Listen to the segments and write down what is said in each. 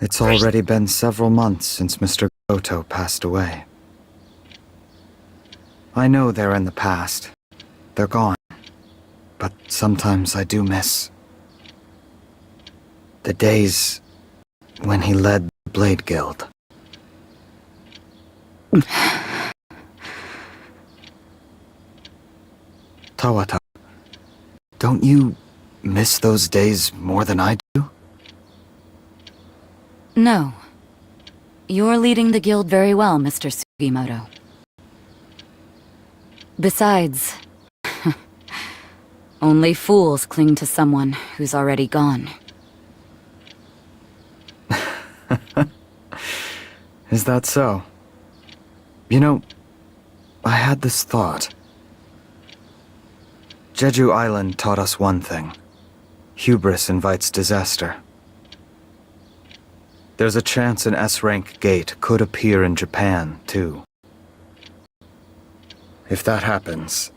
It's already been several months since Mr. Goto passed away. I know they're in the past. They're gone. But sometimes I do miss the days when he led the Blade Guild. Tawata, don't you miss those days more than I do? No. You're leading the guild very well, Mr. Sugimoto. Besides, only fools cling to someone who's already gone. Is that so? You know, I had this thought. Jeju Island taught us one thing. Hubris invites disaster. There's a chance an S-rank gate could appear in Japan, too. If that happens,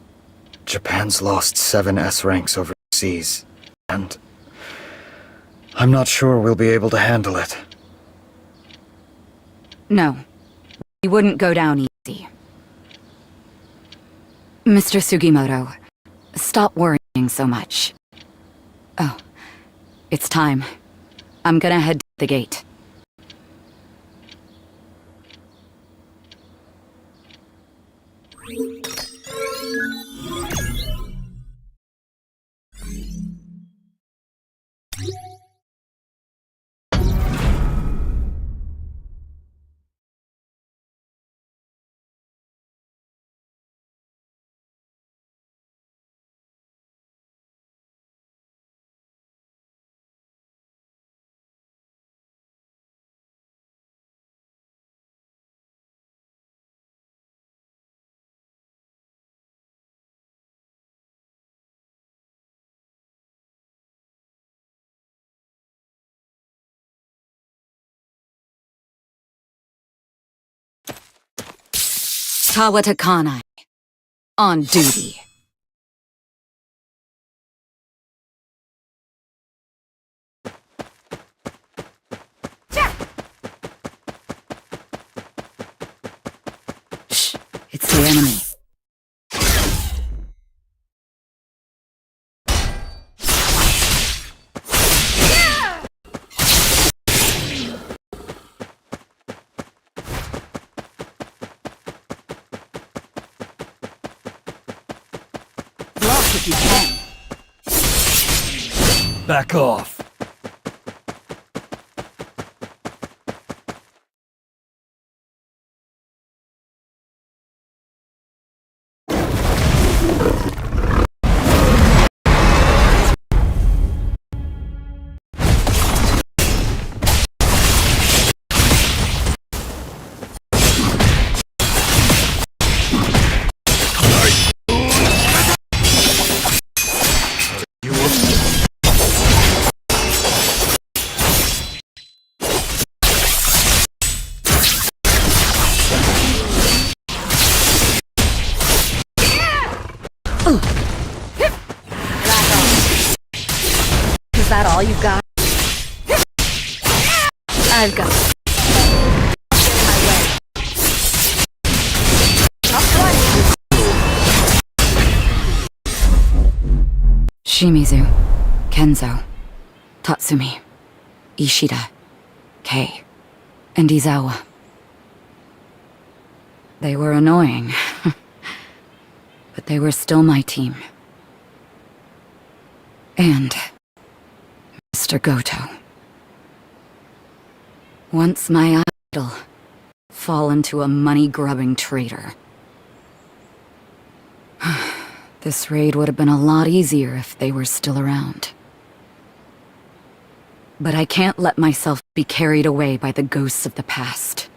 Japan's lost 7 S-ranks overseas, and I'm not sure we'll be able to handle it. No, we wouldn't go down easy. Mr. Sugimoto, stop worrying so much. Oh, it's time. I'm gonna head to the gate. Tawata Kanai, on duty. Shh, it's the enemy. Block if you can. Back off. Is that all you've got? I've got. Shimizu, Kenzo, Tatsumi, Ishida, Kei, and Izawa. They were annoying, but they were still my team. And Mr. Goto. Once my idol, fall into a money-grubbing traitor. This raid would have been a lot easier if they were still around. But I can't let myself be carried away by the ghosts of the past.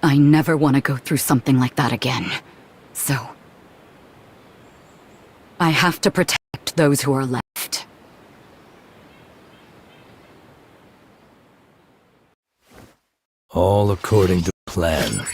I never want to go through something like that again. So I have to protect those who are left. All according to plan.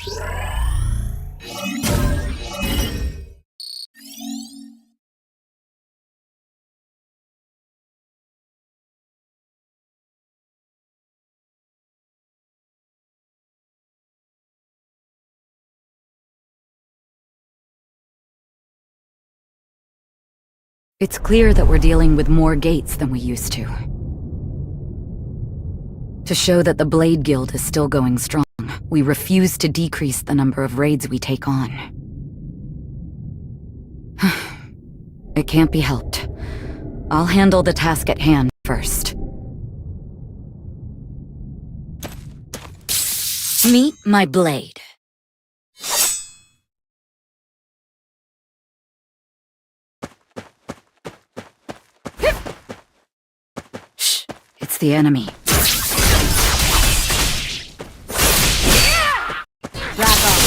It's clear that we're dealing with more gates than we used to. To show that the Blade Guild is still going strong, we refuse to decrease the number of raids we take on. It can't be helped. I'll handle the task at hand first. Meet my blade. Shh, it's the enemy. Bravo.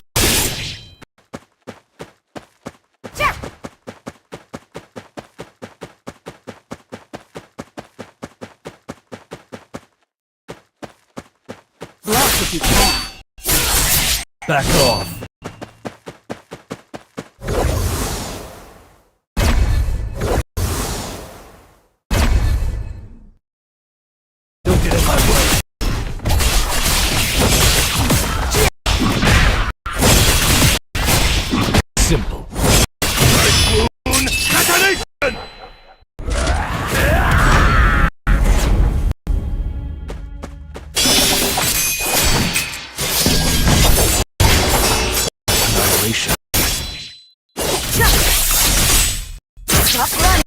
Block if you can. Back off. Don't get in my way. Simple. Typhoon detonation! Annihilation. Stop running!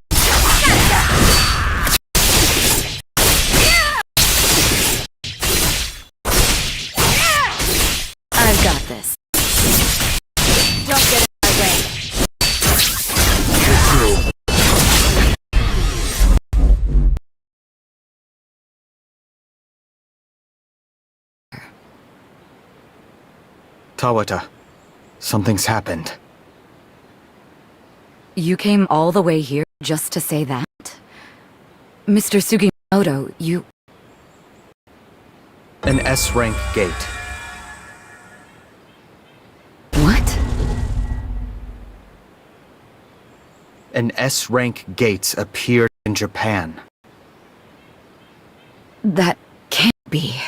I've got this. Don't get in my way. Tawata, something's happened. You came all the way here just to say that? Mr. Sugimoto, you... An S-rank gate. What? An S-rank gate appeared in Japan. That can't be.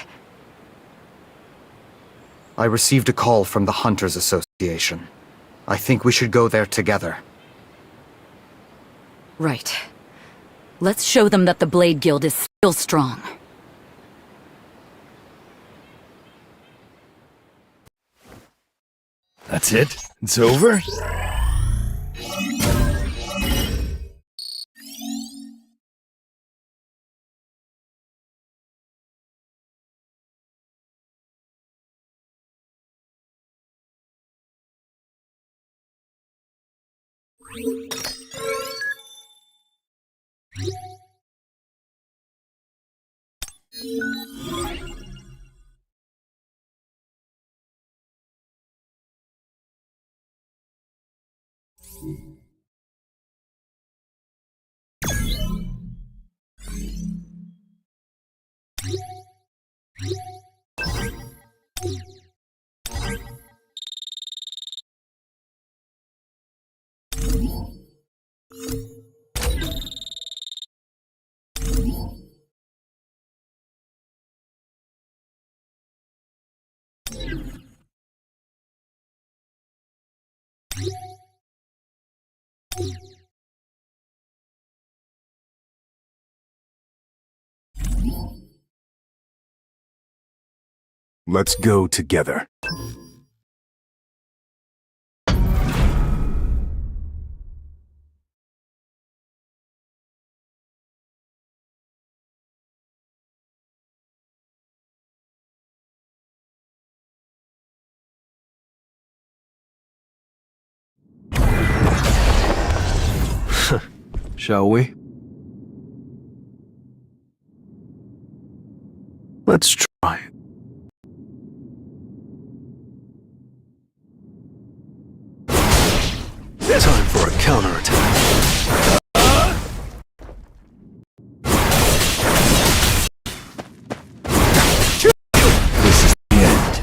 I received a call from the Hunters Association. I think we should go there together. Right. Let's show them that the Blade Guild is still strong. That's it? It's over? Let's go together. Shall we? Let's try. Time for a counterattack. This is the end.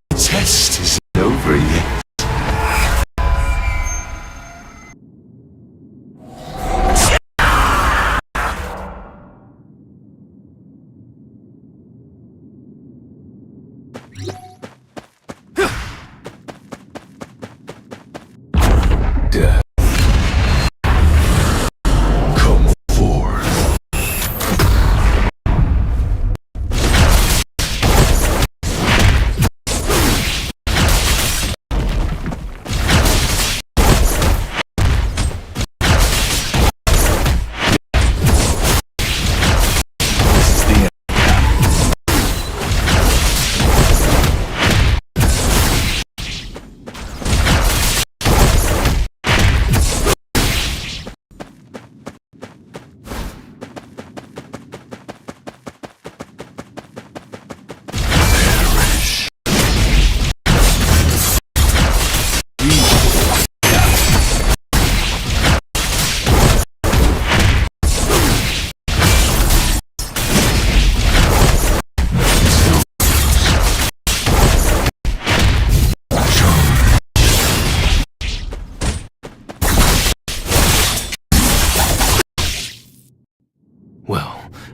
The test isn't over yet.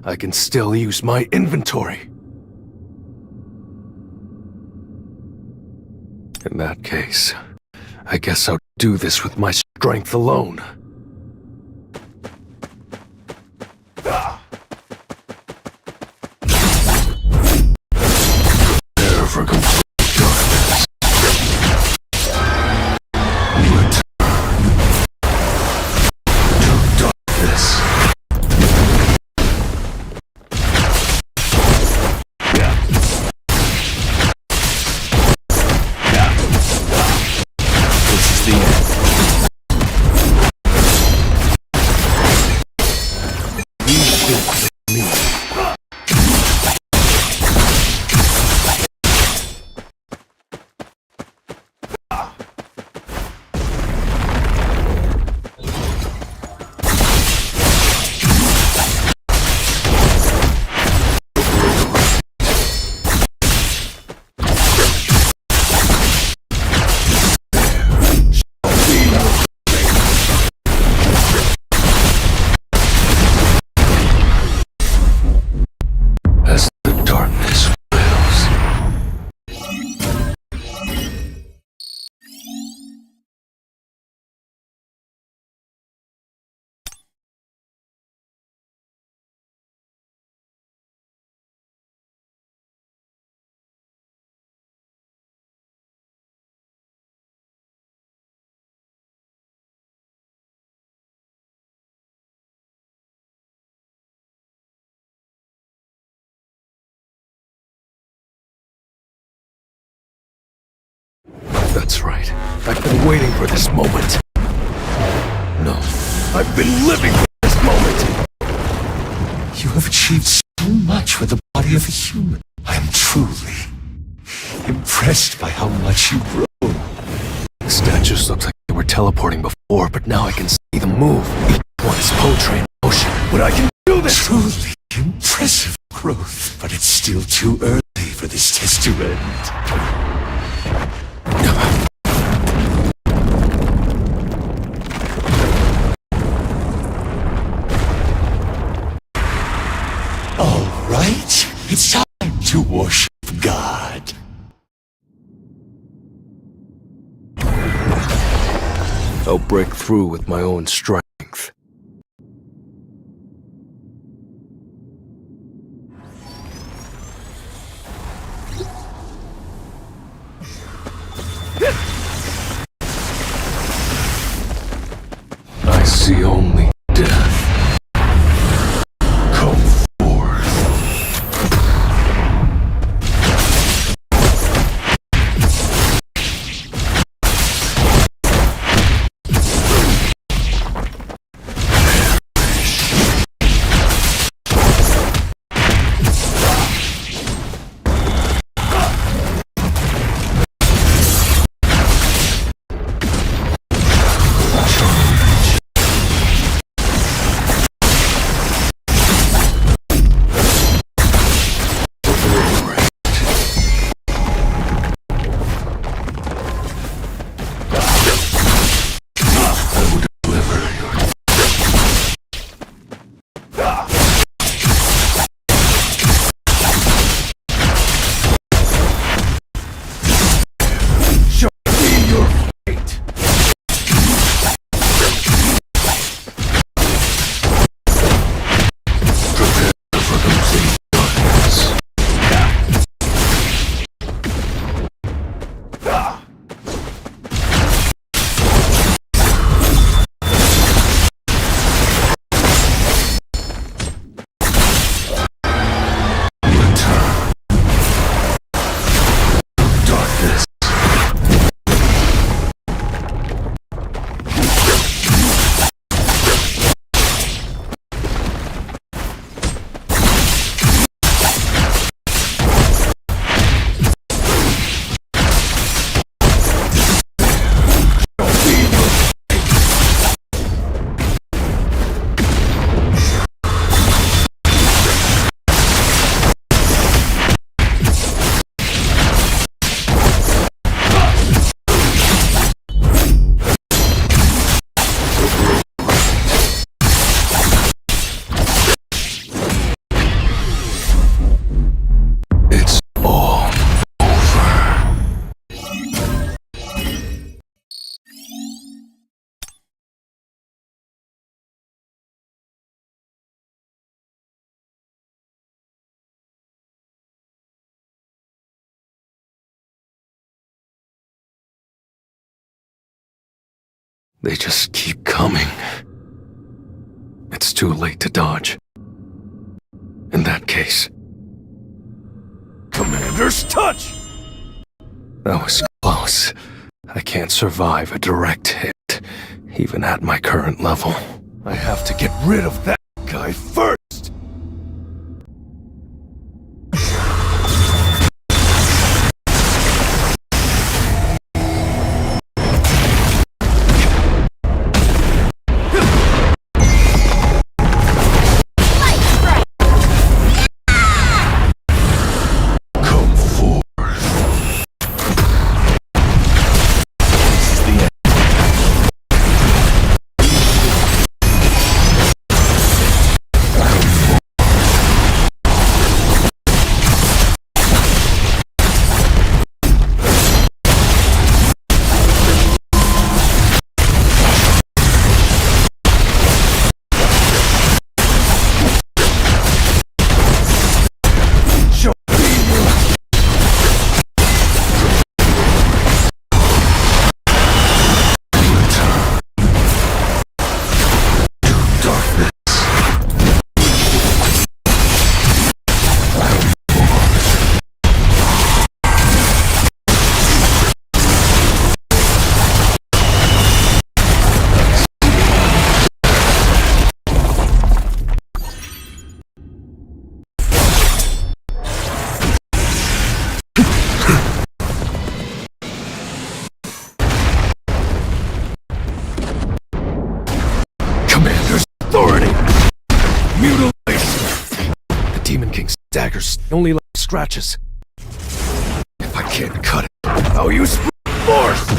I can still use my inventory. In that case, I guess I'll do this with my strength alone. Prepare for complete darkness. Return to darkness. This is the end. You think with me. As the darkness wills. That's right. I've been waiting for this moment. No, I've been living for this moment. You have achieved so much with the body of a human. I am truly impressed by how much you've grown. The statues looked like they were teleporting before, but now I can see them move. Each one is poetry in motion. But I can do this! Truly impressive growth, but it's still too early for this test to end. All right, it's time to worship God. I'll break through with my own strength. I see only death. Come forth. They just keep coming. It's too late to dodge. In that case... Commander's touch! That was close. I can't survive a direct hit, even at my current level. I have to get rid of that guy first! Come forth. This is the end. Commander's authority! Mutilation! The Demon King's daggers only left scratches. If I can't cut it, I'll use force!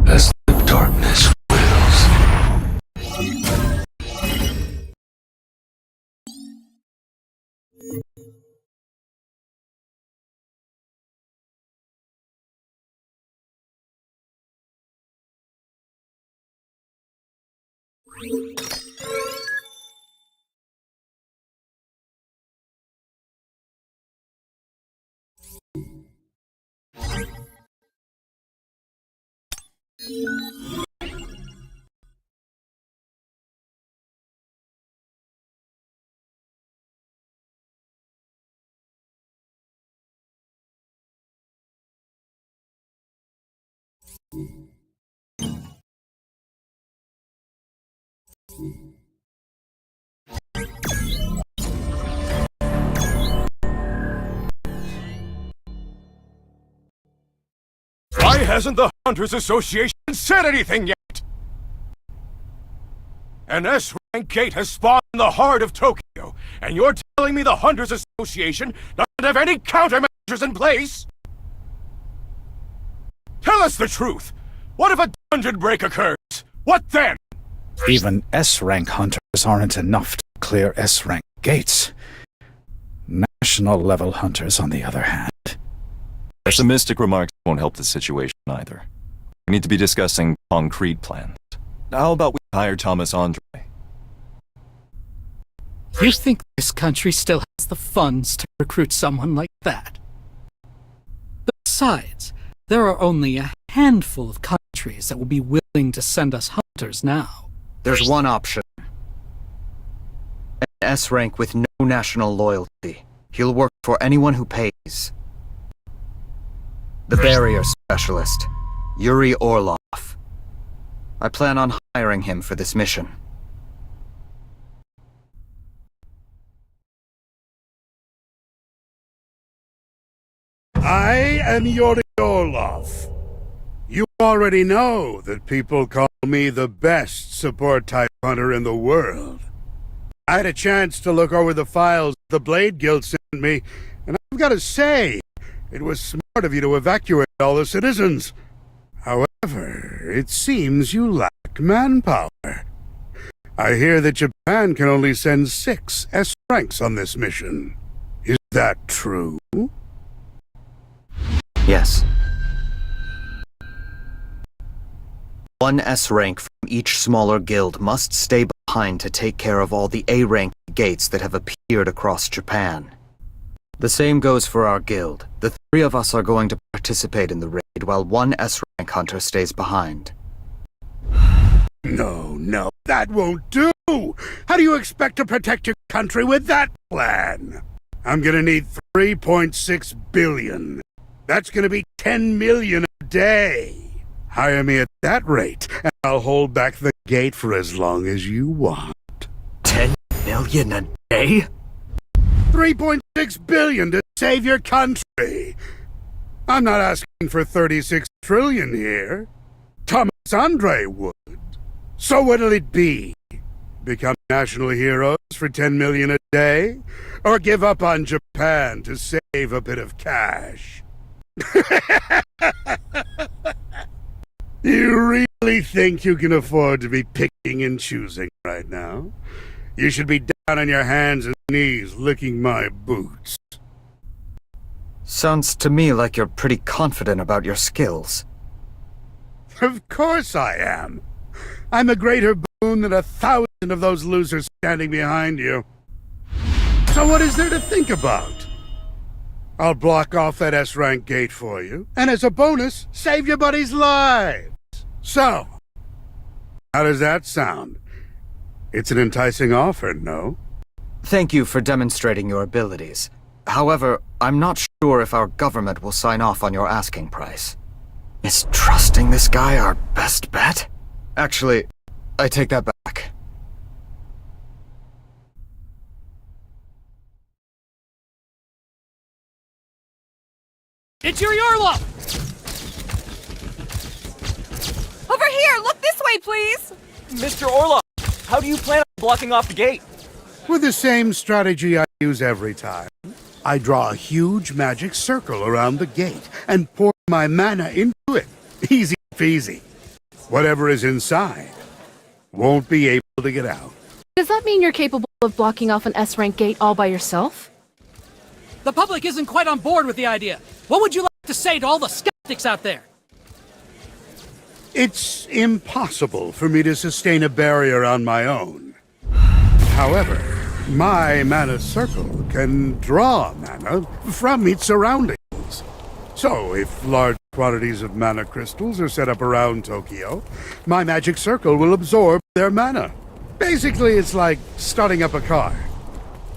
As the darkness wills. Why hasn't the Hunters Association said anything yet? An S-rank gate has spawned in the heart of Tokyo, and you're telling me the Hunters Association doesn't have any countermeasures in place? Tell us the truth! What if a dungeon break occurs? What then? Even S-rank hunters aren't enough to clear S-rank gates. National-level hunters, on the other hand. Pessimistic remarks won't help the situation either. We need to be discussing concrete plans. How about we hire Thomas Andre? You think this country still has the funds to recruit someone like that? Besides, there are only a handful of countries that will be willing to send us hunters now. There's one option. An S-rank with no national loyalty. He'll work for anyone who pays. The barrier specialist, Yuri Orlov. I plan on hiring him for this mission. I am Yuri Orlov. You already know that people call me the best support-type hunter in the world. I had a chance to look over the files the Blade Guild sent me, and I've got to say, it was smart of you to evacuate all the citizens. However, it seems you lack manpower. I hear that Japan can only send 6 S-ranks on this mission. Is that true? Yes. 1 S-rank from each smaller guild must stay behind to take care of all the A-rank gates that have appeared across Japan. The same goes for our guild. The three of us are going to participate in the raid while one S-rank hunter stays behind. No, that won't do! How do you expect to protect your country with that plan? I'm gonna need 3.6 billion. That's gonna be 10 million a day. Hire me at that rate, and I'll hold back the gate for as long as you want. 10 million a day? 3.6 billion to save your country. I'm not asking for 36 trillion here. Thomas Andre would. So what'll it be? Become national heroes for 10 million a day? Or give up on Japan to save a bit of cash? You really think you can afford to be picking and choosing right now? You should be down on your hands and knees licking my boots. Sounds to me like you're pretty confident about your skills. Of course I am. I'm a greater boon than 1,000 of those losers standing behind you. So what is there to think about? I'll block off that S-rank gate for you, and as a bonus, save your buddies' lives. So, how does that sound? It's an enticing offer, no? Thank you for demonstrating your abilities. However, I'm not sure if our government will sign off on your asking price. Is trusting this guy our best bet? Actually, I take that back. It's Yuri Orlov! Over here! Look this way, please! Mr. Orlov, how do you plan on blocking off the gate? With the same strategy I use every time. I draw a huge magic circle around the gate and pour my mana into it. Easy peasy. Whatever is inside won't be able to get out. Does that mean you're capable of blocking off an S-rank gate all by yourself? The public isn't quite on board with the idea. What would you like to say to all the skeptics out there? It's impossible for me to sustain a barrier on my own. However, my mana circle can draw mana from its surroundings. So, if large quantities of mana crystals are set up around Tokyo, my magic circle will absorb their mana. Basically, it's like starting up a car.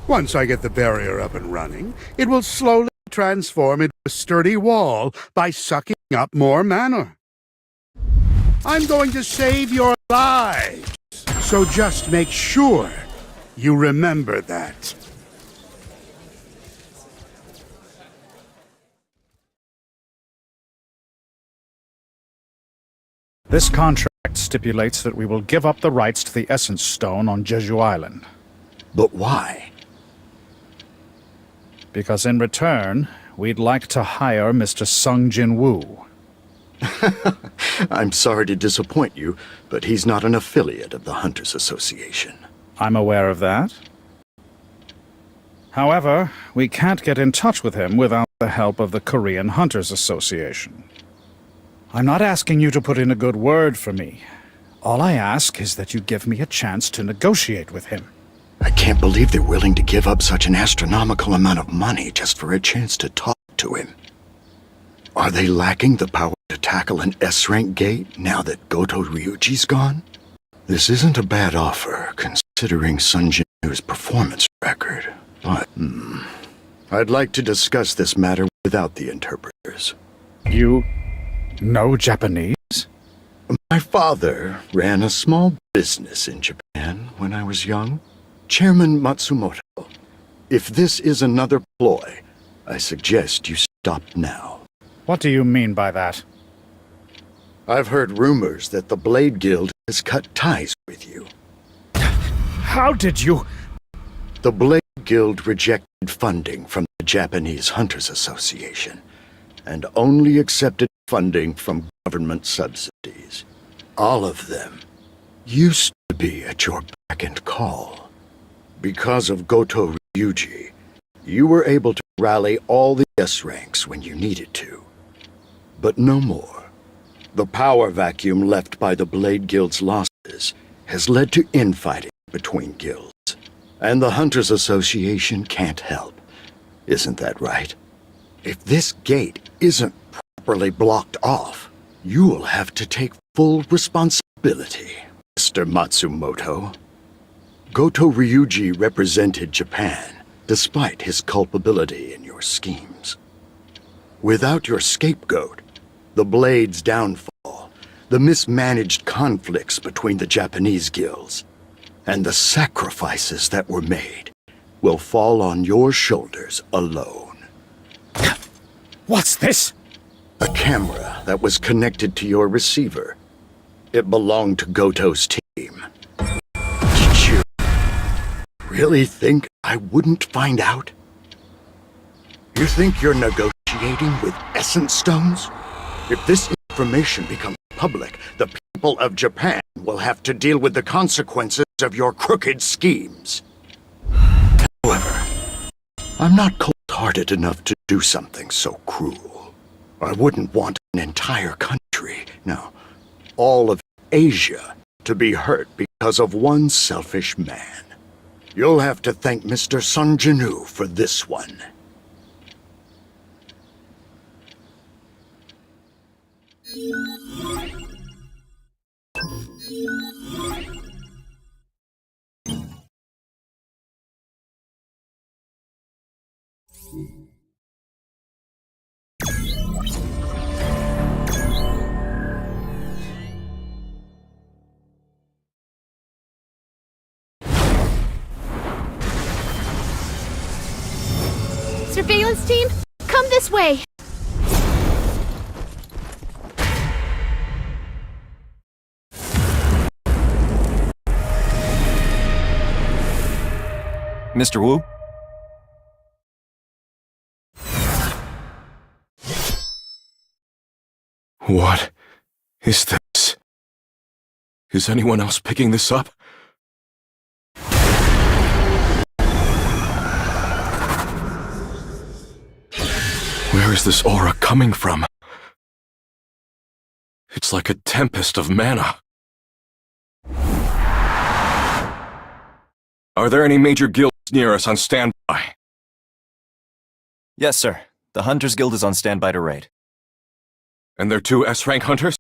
Once I get the barrier up and running, it will slowly transform into a sturdy wall by sucking up more mana. I'm going to save your lives, so just make sure you remember that. This contract stipulates that we will give up the rights to the Essence Stone on Jeju Island. But why? Because in return, we'd like to hire Mr. Sung Jin Woo. I'm sorry to disappoint you, but he's not an affiliate of the Hunters Association. I'm aware of that. However, we can't get in touch with him without the help of the Korean Hunters Association. I'm not asking you to put in a good word for me. All I ask is that you give me a chance to negotiate with him. I can't believe they're willing to give up such an astronomical amount of money just for a chance to talk to him. Are they lacking the power to tackle an S-rank gate now that Goto Ryuji's gone? This isn't a bad offer, considering Sun Jinu's performance record, but I'd like to discuss this matter without the interpreters. You know Japanese? My father ran a small business in Japan when I was young. Chairman Matsumoto, if this is another ploy, I suggest you stop now. What do you mean by that? I've heard rumors that the Blade Guild has cut ties with you. How did you... The Blade Guild rejected funding from the Japanese Hunters Association, and only accepted funding from government subsidies. All of them used to be at your beck and call. Because of Goto Ryuji, you were able to rally all the S-ranks when you needed to. But no more. The power vacuum left by the Blade Guild's losses has led to infighting between guilds, and the Hunters Association can't help. Isn't that right? If this gate isn't properly blocked off, you'll have to take full responsibility, Mr. Matsumoto. Goto Ryuji represented Japan, despite his culpability in your schemes. Without your scapegoat, the Blade's downfall, the mismanaged conflicts between the Japanese guilds, and the sacrifices that were made will fall on your shoulders alone. What's this? A camera that was connected to your receiver. It belonged to Goto's team. Did you really think I wouldn't find out? You think you're negotiating with essence stones? If this information becomes public, the people of Japan will have to deal with the consequences of your crooked schemes. However, I'm not cold-hearted enough to do something so cruel. I wouldn't want an entire country, no, all of Asia, to be hurt because of one selfish man. You'll have to thank Mr. Sun Jinwoo for this one. Surveillance team, come this way! Mr. Wu? What is this? Is anyone else picking this up? Where is this aura coming from? It's like a tempest of mana. Are there any major guilds near us on standby? Yes, sir. The Hunters Guild is on standby to raid. And they're 2 S-rank hunters?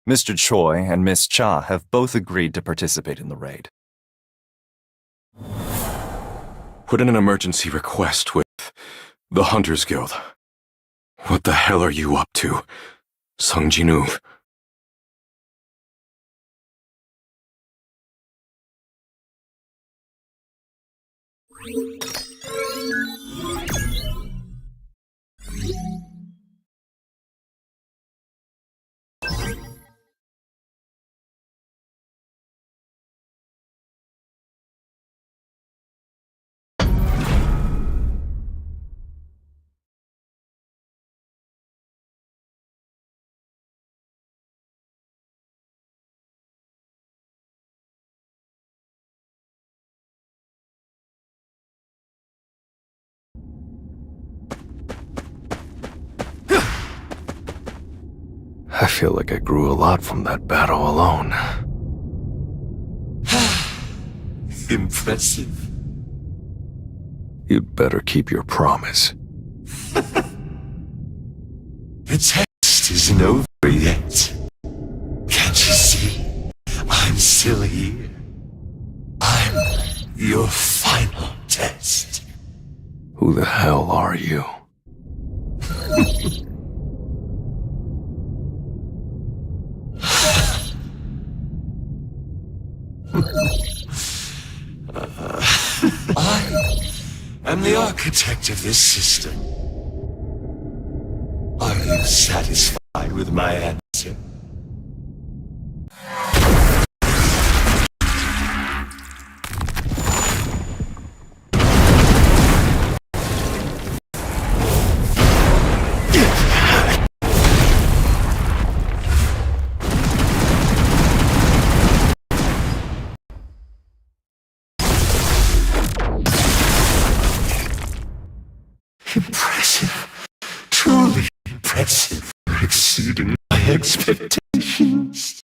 Mr. Choi and Miss Cha have both agreed to participate in the raid. Put in an emergency request with the Hunters Guild. What the hell are you up to, Sung Jinwoo? I feel like I grew a lot from that battle alone. Impressive. You'd better keep your promise. The test isn't over yet. Can't you see? I'm still here. I'm your final test. Who the hell are you? I am the architect of this system. Are you satisfied with my answer? Impressive. Truly impressive. Exceeding my expectations.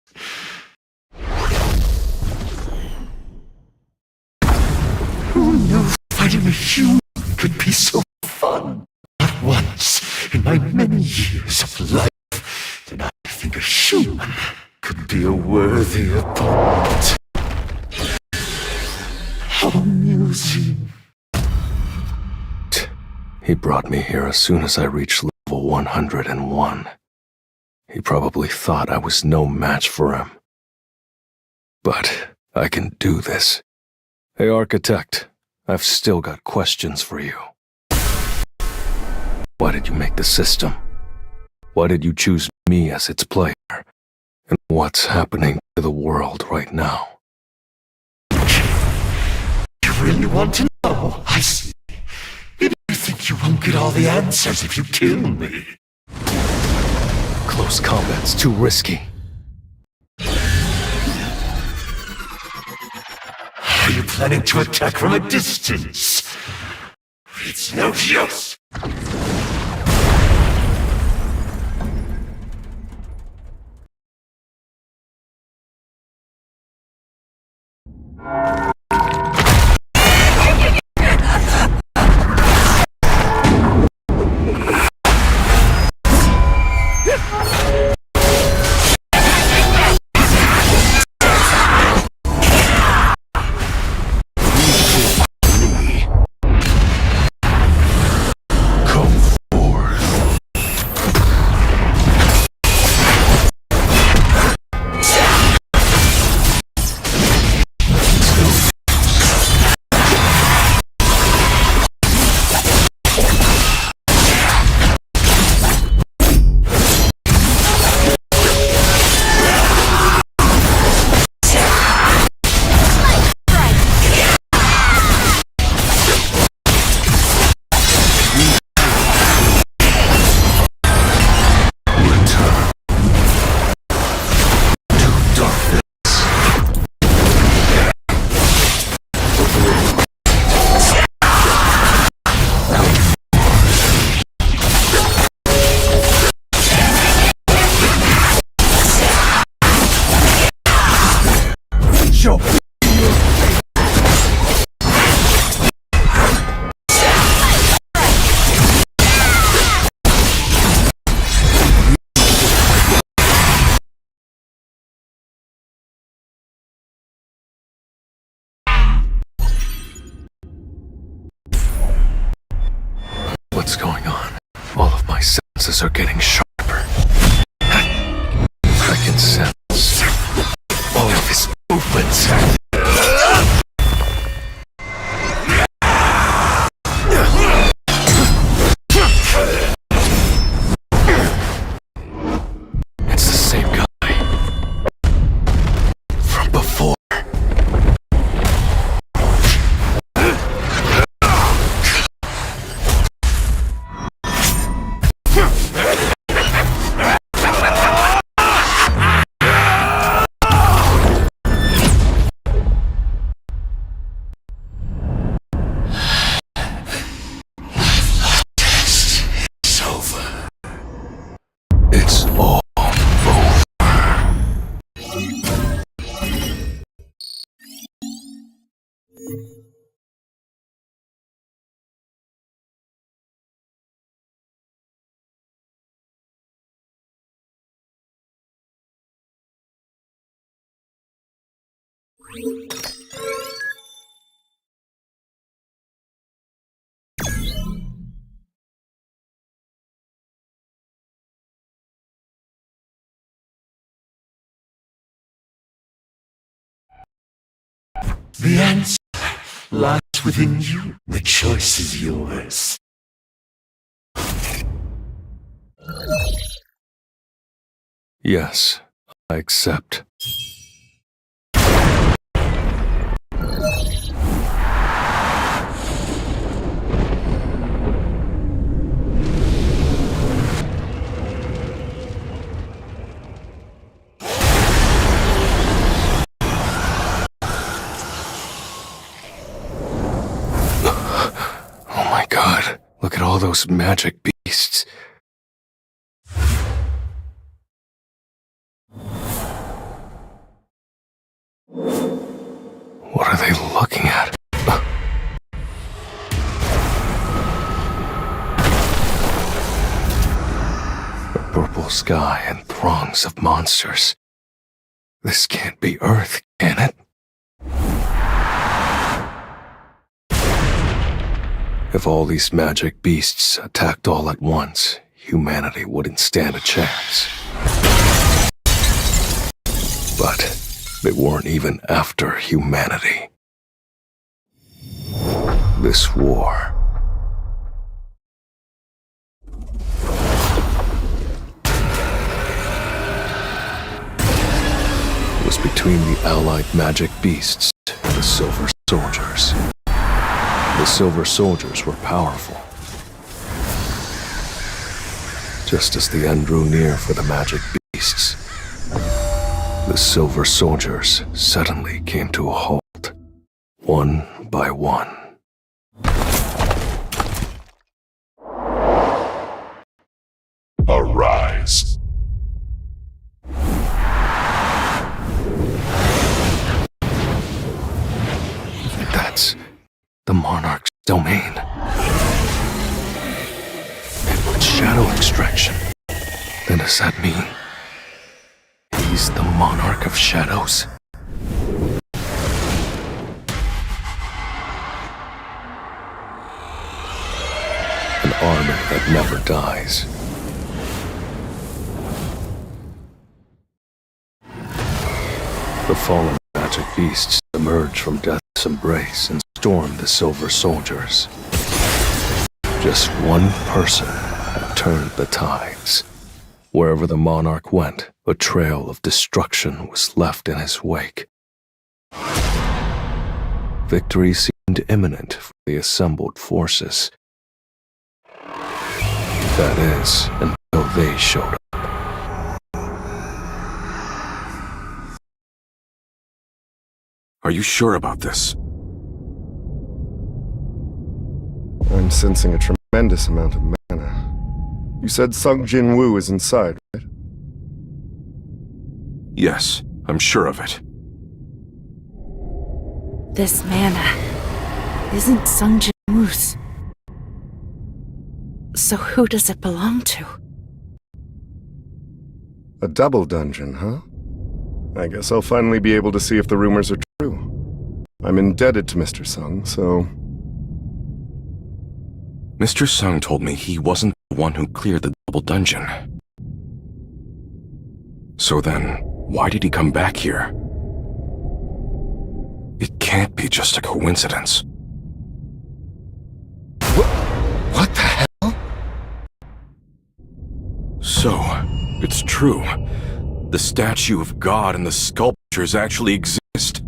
Who knew fighting a human could be so fun? worthy opponent. How amusing. He brought me here as soon as I reached level 101. He probably thought I was no match for him. But I can do this. Hey, Architect, I've still got questions for you. Why did you make the system? Why did you choose me as its player? And what's happening to the world right now? You really want to know? I see. Maybe you think you won't get all the answers if you kill me. Close combat's too risky. Are you planning to attack from a distance? It's no use. What's going on? All of my senses are getting sharper. I can sense all of his movements. It's the same guy from before. It's all over. The answer lies within you. The choice is yours. Yes, I accept. Oh my god, look at all those magic beasts. What are they looking at? A purple sky and throngs of monsters. This can't be Earth, can it? If all these magic beasts attacked all at once, humanity wouldn't stand a chance. But they weren't even after humanity. This war was between the allied magic beasts and the Silver Soldiers. The Silver Soldiers were powerful. Just as the end drew near for the magic beasts, the Silver Soldiers suddenly came to a halt, one by one. Arise. That's the Monarch's domain. It's shadow extraction. Then does that mean he's the Monarch of Shadows? An army that never dies. The fallen magic beasts emerge from death's embrace and storm the Silver Soldiers. Just one person had turned the tides. Wherever the monarch went, a trail of destruction was left in his wake. Victory seemed imminent for the assembled forces. That is, until they showed up. Are you sure about this? I'm sensing a tremendous amount of mana. You said Sung Jin Woo is inside, right? Yes, I'm sure of it. This mana isn't Sung Jin Woo's. So who does it belong to? A double dungeon, huh? I guess I'll finally be able to see if the rumors are true. I'm indebted to Mr. Sung, so... Mr. Sung told me he wasn't the one who cleared the double dungeon. So then, why did he come back here? It can't be just a coincidence. What the hell? So, it's true. The statue of God and the sculptures actually exist.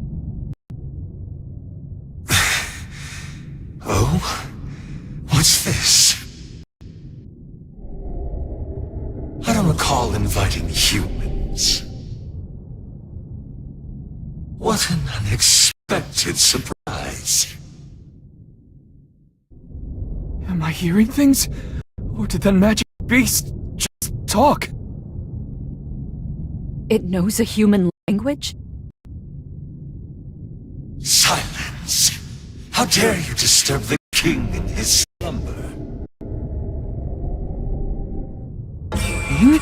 Oh? What's this? I don't recall inviting humans. What an unexpected surprise. Am I hearing things? Or did that magic beast just talk? It knows a human language? Silence! How dare you disturb the king in his slumber? King?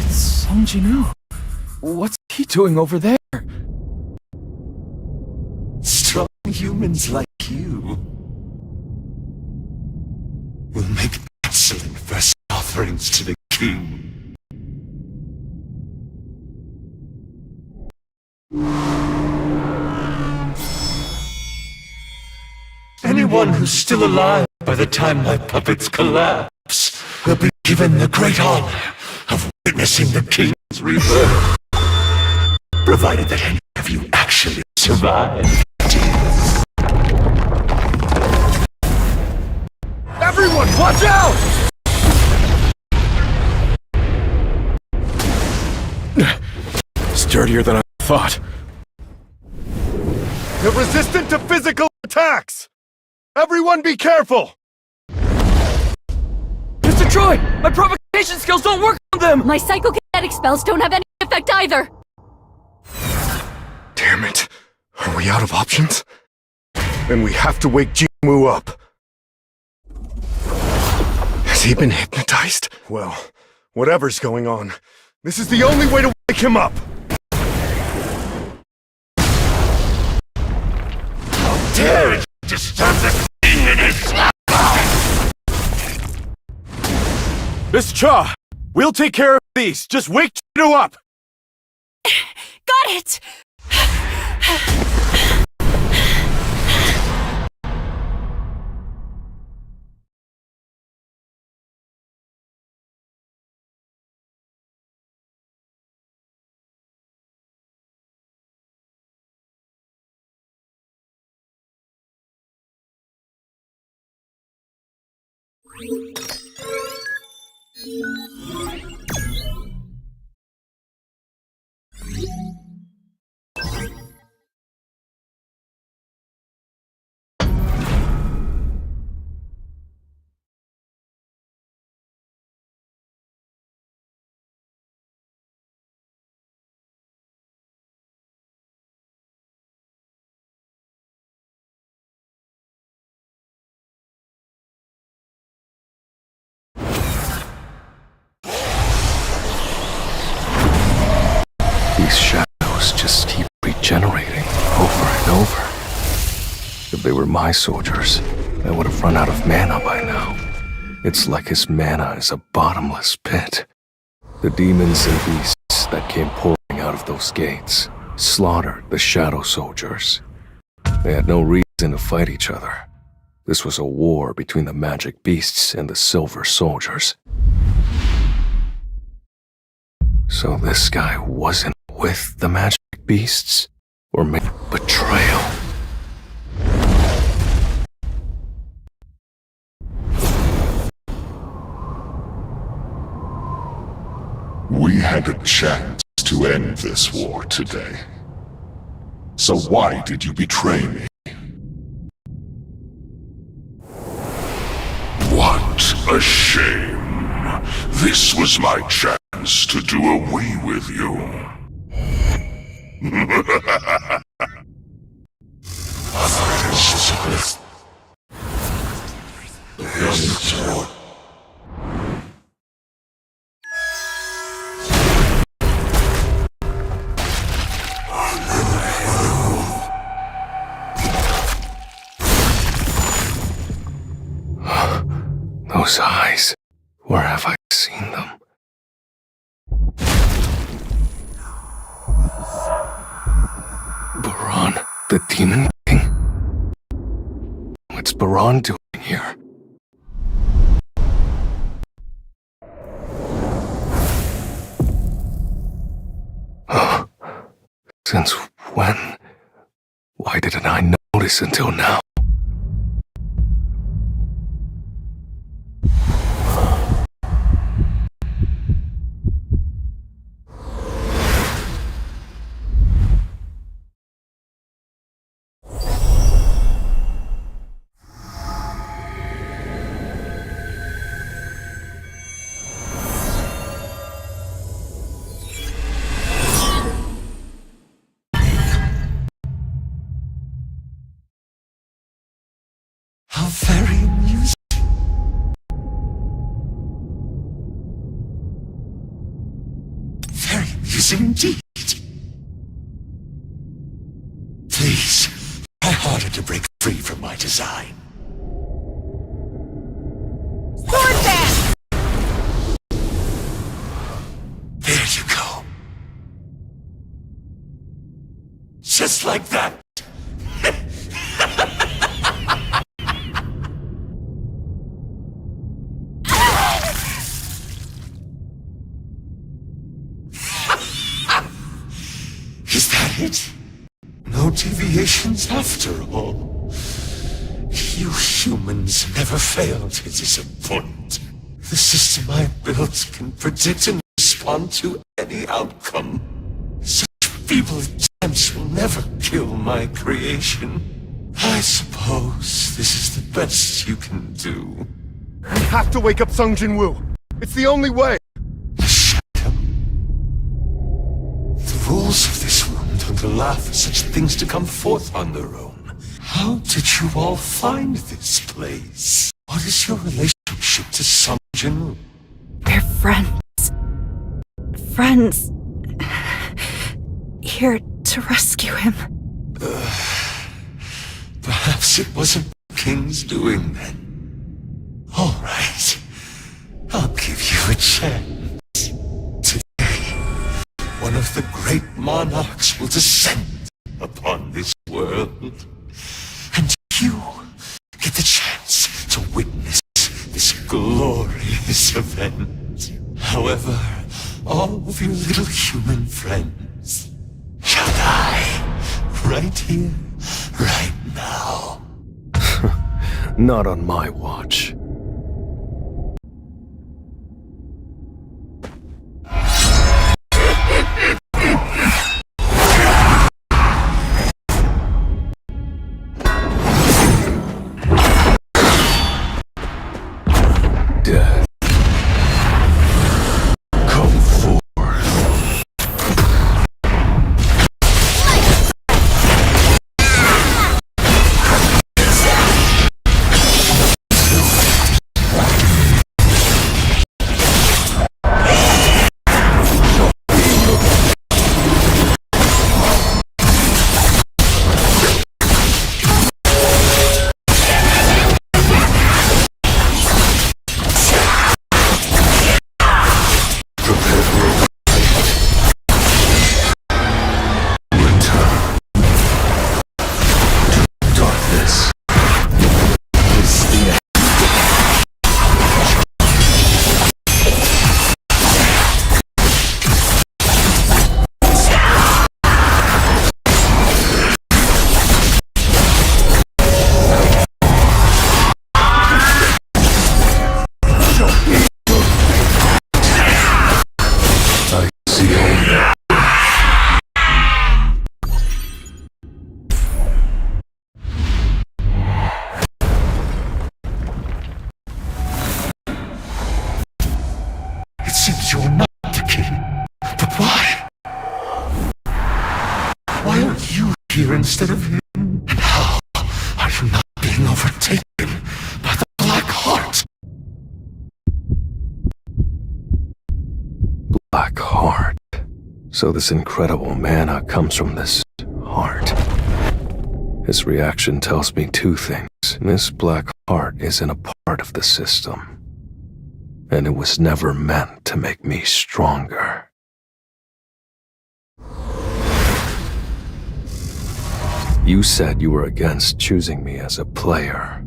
Sung Jin-woo. What's he doing over there? Strong humans like you will make excellent first offerings to the king. Anyone who's still alive by the time my puppets collapse will be given the great honor of witnessing the king's rebirth. Provided that any of you actually survive. Everyone, watch out! Sturdier than I thought. They're resistant to physical attacks! Everyone be careful! Mr. Troy, my provocation skills don't work on them! My psychokinetic spells don't have any effect either! Damn it. Are we out of options? Then we have to wake Jin-woo up. Has he been hypnotized? Well, whatever's going on, This is the only way to wake him up! How dare you disturb the king in his slumber! Miss Cha! We'll take care of these. Just wake Chino up! Got it! These shadows just keep regenerating over and over. If they were my soldiers, I would have run out of mana by now. It's like his mana is a bottomless pit. The demons and beasts that came pouring out of those gates slaughtered the shadow soldiers. They had no reason to fight each other. This was a war between the magic beasts and the silver soldiers. So this guy wasn't with the magic beasts? Or maybe betrayal? We had a chance to end this war today. So why did you betray me? What a shame. This was my chance to do away with you. Those eyes, where have I seen them? Baran, the Demon King? What's Baran doing here? Since when? Why didn't I notice until now? How very amusing. Very amusing indeed. Please, try harder to break free from my design. Swordman! There you go. Just like that. Is that it? No deviations after all. You humans never fail to disappoint. The system I built can predict and respond to any outcome. Such feeble attempts will never kill my creation. I suppose this is the best you can do. We have to wake up Sung Jin Woo. It's the only way. The rules of this room don't allow for such things to come forth on their own. How did you all find this place? What is your relationship to Sung Jin Woo? We're friends. friends here to rescue him. Perhaps it wasn't the king's doing then. All right. I'll give you a chance. Today, one of the great monarchs will descend upon this world. And you get the chance to witness this glorious event. However, all of your little human friends shall die right here, right now. Not on my watch. Death. Come forth. It seems you're not the king. But why? Why aren't you here instead of him? And how are you not being overtaken by the Black Heart? Black Heart. So this incredible mana comes from this heart. His reaction tells me two things. This Black Heart isn't a part of the system. And it was never meant to make me stronger. You said you were against choosing me as a player.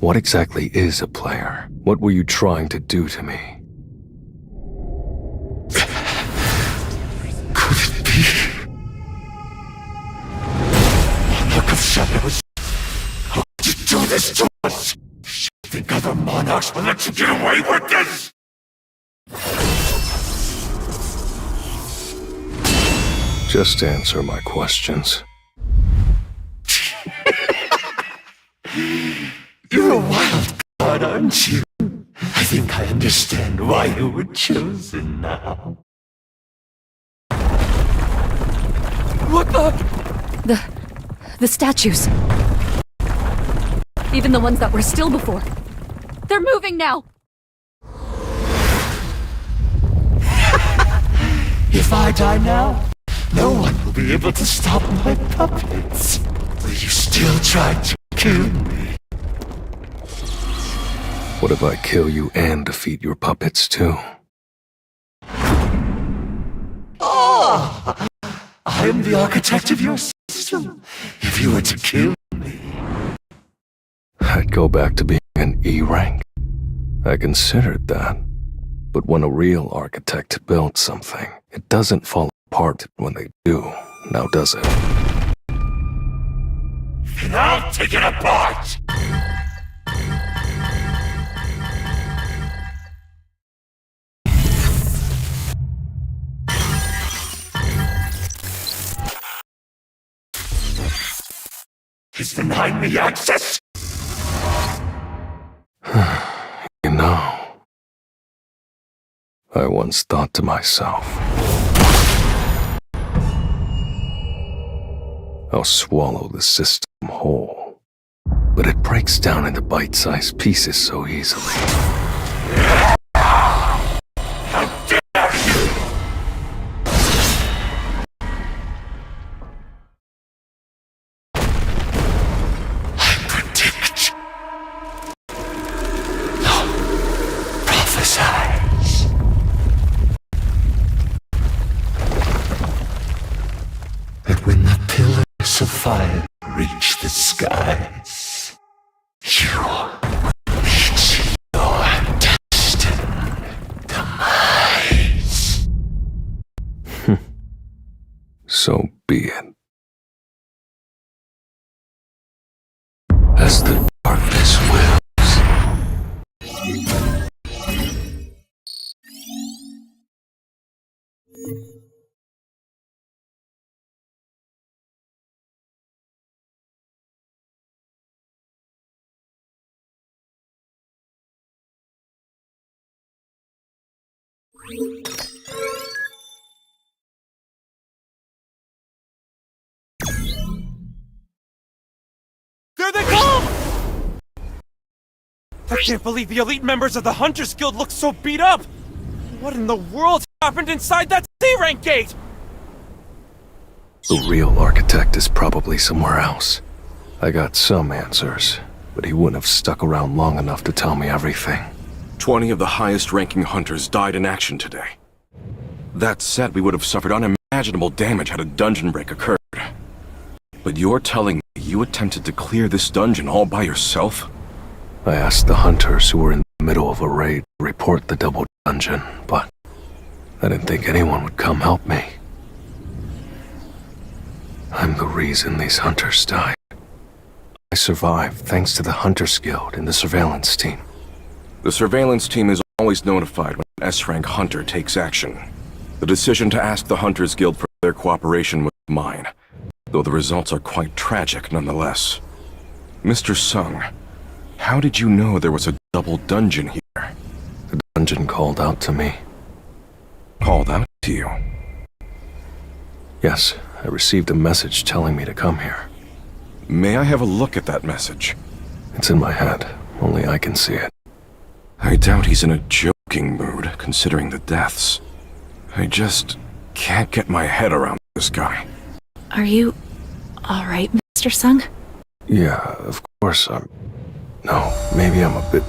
What exactly is a player? What were you trying to do to me? Could it be? Monarch of Shadows, how did you do this to us? You think other monarchs will let you get away with this? Just answer my questions. You're a wild card, aren't you? I think I understand why you were chosen now. What the? The statues. Even the ones that were still before. They're moving now! If I die now, no one will be able to stop my puppets. Will you still try to kill me? What if I kill you and defeat your puppets too? Oh! I am the architect of your system. If you were to kill me, I'd go back to being an E rank. I considered that. But when a real architect builds something, it doesn't fall apart when they do, now does it? then I'll take it apart! He's denying me access! You know, I once thought to myself, I'll swallow the system whole. But it breaks down into bite-sized pieces so easily. when the pillars of fire reach the skies, you reach your destined demise. So be it. As the darkness wills. There they come! I can't believe the elite members of the Hunters Guild look so beat up! What in the world happened inside that C-rank gate? The real architect is probably somewhere else. I got some answers, but he wouldn't have stuck around long enough to tell me everything. 20 of the highest-ranking hunters died in action today. That said, we would have suffered unimaginable damage had a dungeon break occurred. But you're telling me you attempted to clear this dungeon all by yourself? I asked the hunters who were in the middle of a raid to report the double dungeon, but I didn't think anyone would come help me. I'm the reason these hunters died. I survived thanks to the Hunters Guild and the surveillance team. The surveillance team is always notified when an S-rank hunter takes action. The decision to ask the Hunters Guild for their cooperation was mine, though the results are quite tragic nonetheless. Mr. Sung, how did you know there was a double dungeon here? The dungeon called out to me. Called out to you? Yes, I received a message telling me to come here. May I have a look at that message? It's in my head. Only I can see it. I doubt he's in a joking mood, considering the deaths. I just can't get my head around this guy. Are you alright, Mr. Sung? Yeah, of course I'm... No, maybe I'm a bit...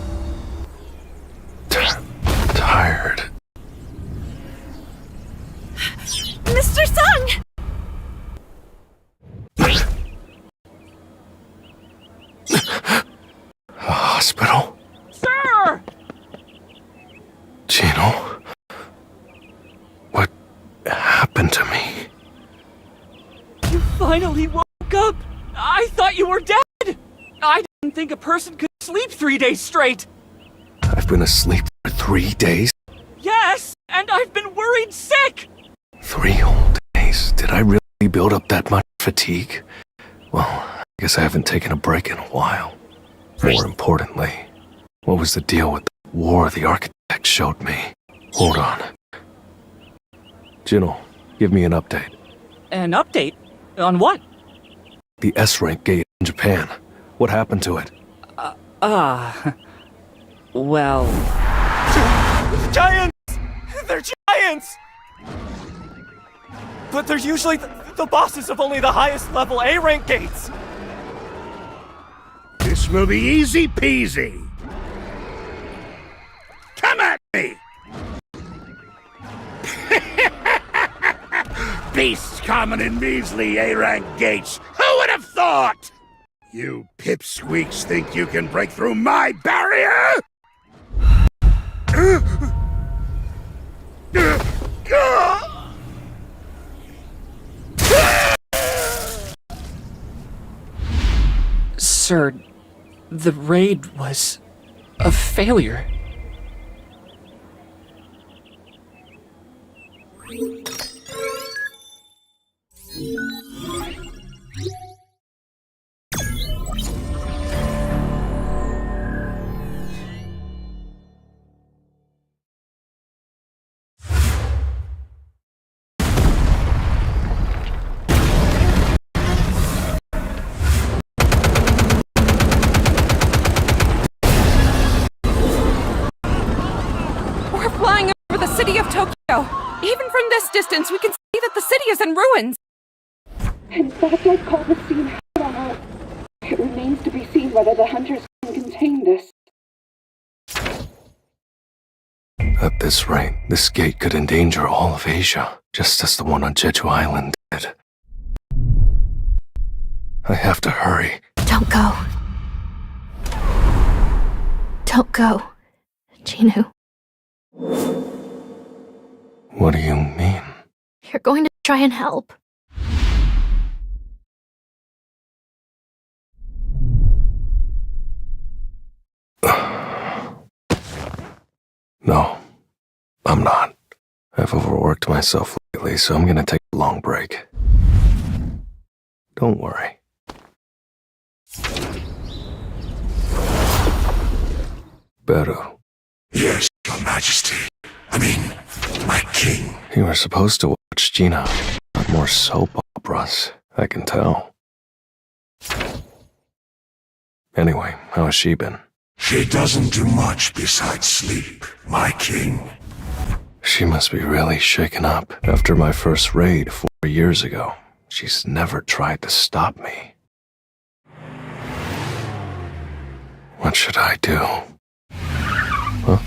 tired. Mr. Sung! A hospital? Sir! Gino? What happened to me? You finally woke up! I thought you were dead! I didn't think a person could sleep 3 days straight! I've been asleep for 3 days? Yes, and I've been worried sick! 3 whole days? Did I really build up that much fatigue? Well, I guess I haven't taken a break in a while. More importantly, what was the deal with the war the architect showed me? Hold on. Jino, give me an update. An update? On what? The S-rank gate in Japan. What happened to it? Well... Giants! They're giants! But they're usually the bosses of only the highest level A-rank gates! This will be easy peasy. Come at me! Beasts common and measly A-rank gates. Who would have thought? You pipsqueaks think you can break through my barrier? Sir, the raid was a failure. City of Tokyo. Even from this distance, we can see that the city is in ruins. In fact, I'd call the scene hell on earth. It remains to be seen whether the hunters can contain this. At this rate, this gate could endanger all of Asia, just as the one on Jeju Island did. I have to hurry. Don't go. Don't go, Chinu. What do you mean? You're going to try and help. No, I'm not. I've overworked myself lately, so I'm gonna take a long break. Don't worry. Beru. Yes, Your Majesty. I mean, my king. You were supposed to watch Gina. Not more soap operas, I can tell. Anyway, how has she been? She doesn't do much besides sleep, my king. She must be really shaken up. After my first raid 4 years ago, she's never tried to stop me. What should I do? Huh?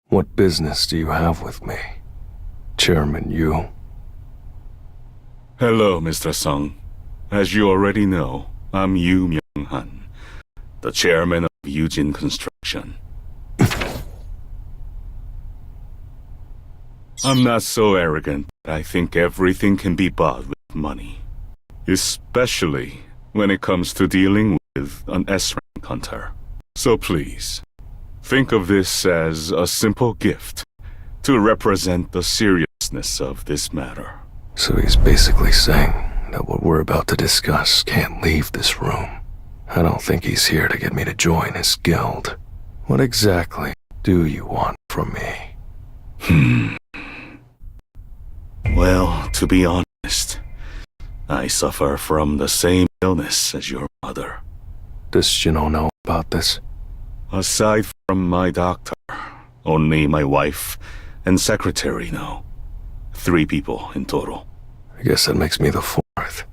What business do you have with me? Chairman Yu? Hello, Mr. Sung. As you already know, I'm Yu Myung-han, the chairman of Yujin Construction. I'm not so arrogant that I think everything can be bought with money. Especially when it comes to dealing with an S-rank hunter. So please, think of this as a simple gift to represent the seriousness of this matter. So he's basically saying that what we're about to discuss can't leave this room. I don't think he's here to get me to join his guild. What exactly do you want from me? Well, to be honest, I suffer from the same illness as your mother. Does Jino know about this? Aside from my doctor, only my wife and secretary know. 3 people in total. I guess that makes me the 4th.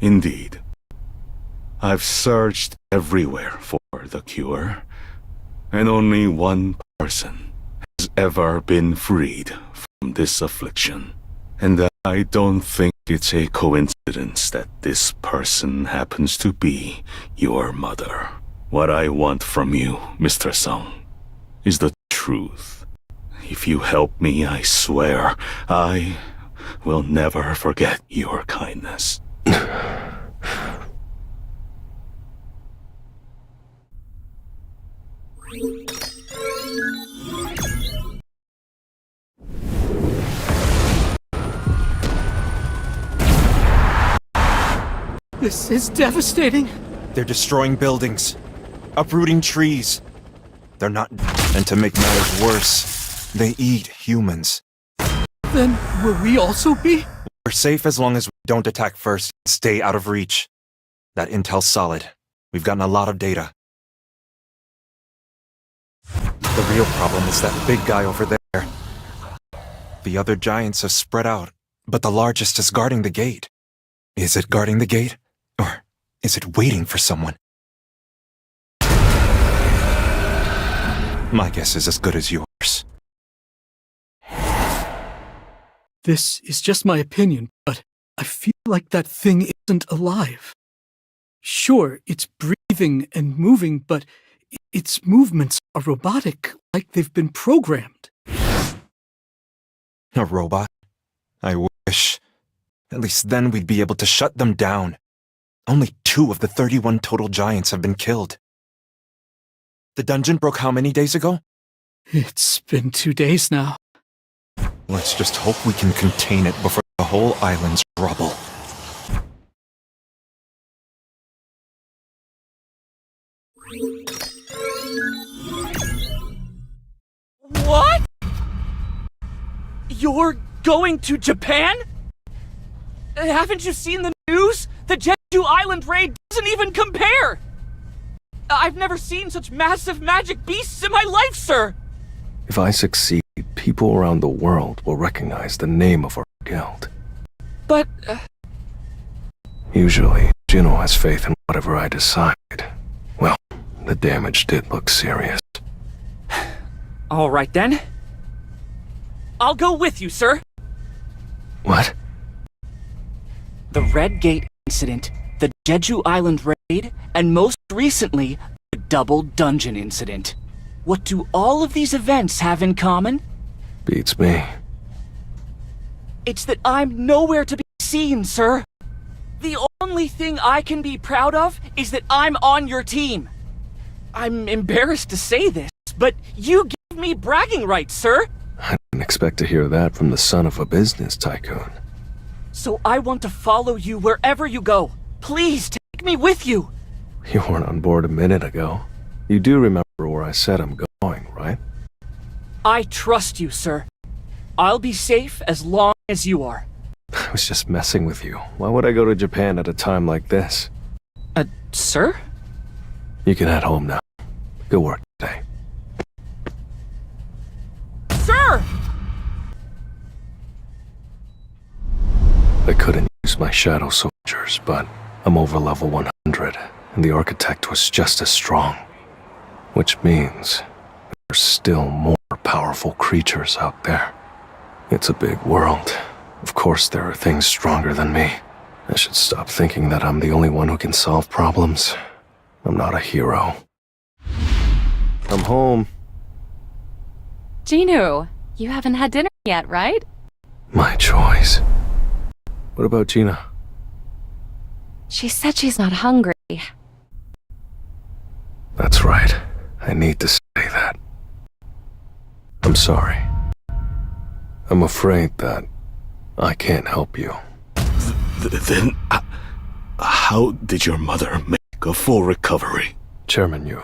Indeed. I've searched everywhere for the cure, and only one person has ever been freed from this affliction. And I don't think it's a coincidence that this person happens to be your mother. What I want from you, Mr. Sung, is the truth. If you help me, I swear, I will never forget your kindness. This is devastating. They're destroying buildings, uprooting trees. They're not... And to make matters worse, they eat humans. Then will we also be? We're safe as long as we don't attack first and stay out of reach. That intel's solid. We've gotten a lot of data. The real problem is that big guy over there. The other giants have spread out, but the largest is guarding the gate. Is it guarding the gate? Or is it waiting for someone? My guess is as good as yours. This is just my opinion, but I feel like that thing isn't alive. Sure, it's breathing and moving, but its movements are robotic, like they've been programmed. A robot? I wish. At least then we'd be able to shut them down. Only 2 of the 31 total giants have been killed. The dungeon broke how many days ago? It's been 2 days now. Let's just hope we can contain it before the whole island's rubble. What? You're going to Japan? Haven't you seen the news? The Jeju Island raid doesn't even compare! I've never seen such massive magic beasts in my life, sir! If I succeed, people around the world will recognize the name of our guild. But... Usually, Jino has faith in whatever I decide. Well, the damage did look serious. All right then. I'll go with you, sir. What? The Red Gate incident, the Jeju Island raid, and most recently, the Double Dungeon incident. What do all of these events have in common? Beats me. It's that I'm nowhere to be seen, sir. The only thing I can be proud of is that I'm on your team. I'm embarrassed to say this, but you give me bragging rights, sir. I didn't expect to hear that from the son of a business tycoon. So I want to follow you wherever you go. Please take me with you. You weren't on board a minute ago. You do remember where I said I'm going, right? I trust you, sir. I'll be safe as long as you are. I was just messing with you. Why would I go to Japan at a time like this? Sir? You can head home now. Good work today. Sir! I couldn't use my shadow soldiers, but I'm over level 100, and the architect was just as strong. Which means there's still more powerful creatures out there. It's a big world. Of course there are things stronger than me. I should stop thinking that I'm the only one who can solve problems. I'm not a hero. I'm home. Jinu, you haven't had dinner yet, right? My choice. What about Gina? She said she's not hungry. That's right. I need to say that. I'm sorry. I'm afraid that I can't help you. Then, how did your mother make a full recovery? Chairman Yu,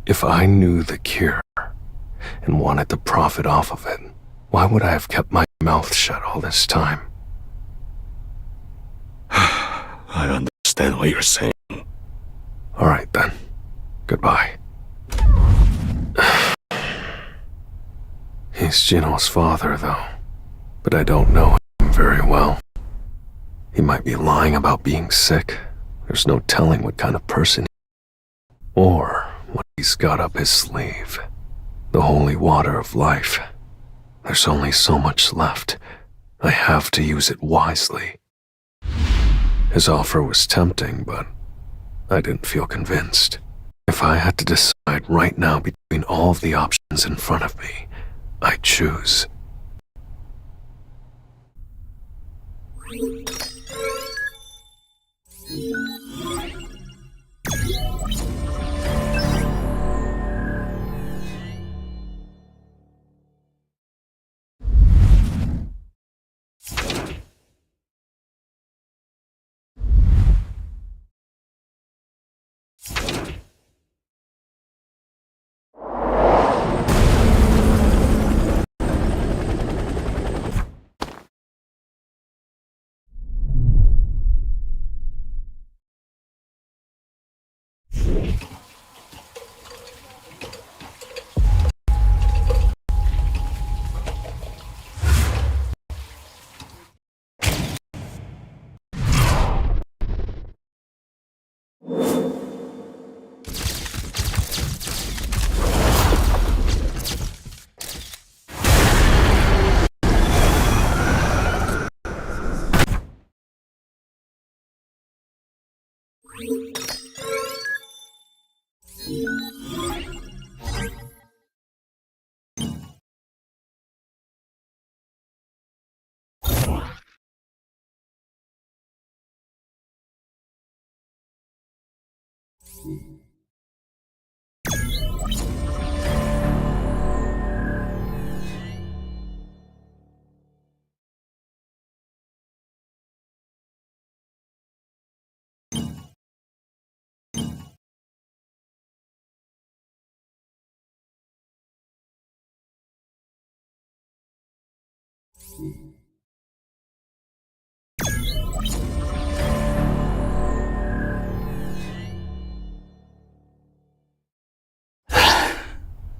if I knew the cure and wanted to profit off of it, why would I have kept my mouth shut all this time? I understand what you're saying. All right then. Goodbye. He's Jino's father, though, but I don't know him very well. He might be lying about being sick. There's no telling what kind of person he is, or what he's got up his sleeve. The holy water of life. There's only so much left. I have to use it wisely. His offer was tempting, but I didn't feel convinced. If I had to decide right now between all of the options in front of me, I'd choose.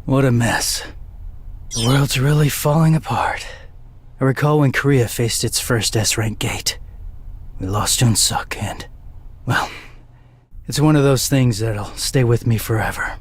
What a mess. The world's really falling apart. I recall when Korea faced its first S-rank gate. We lost Junsuk and, well, it's one of those things that'll stay with me forever.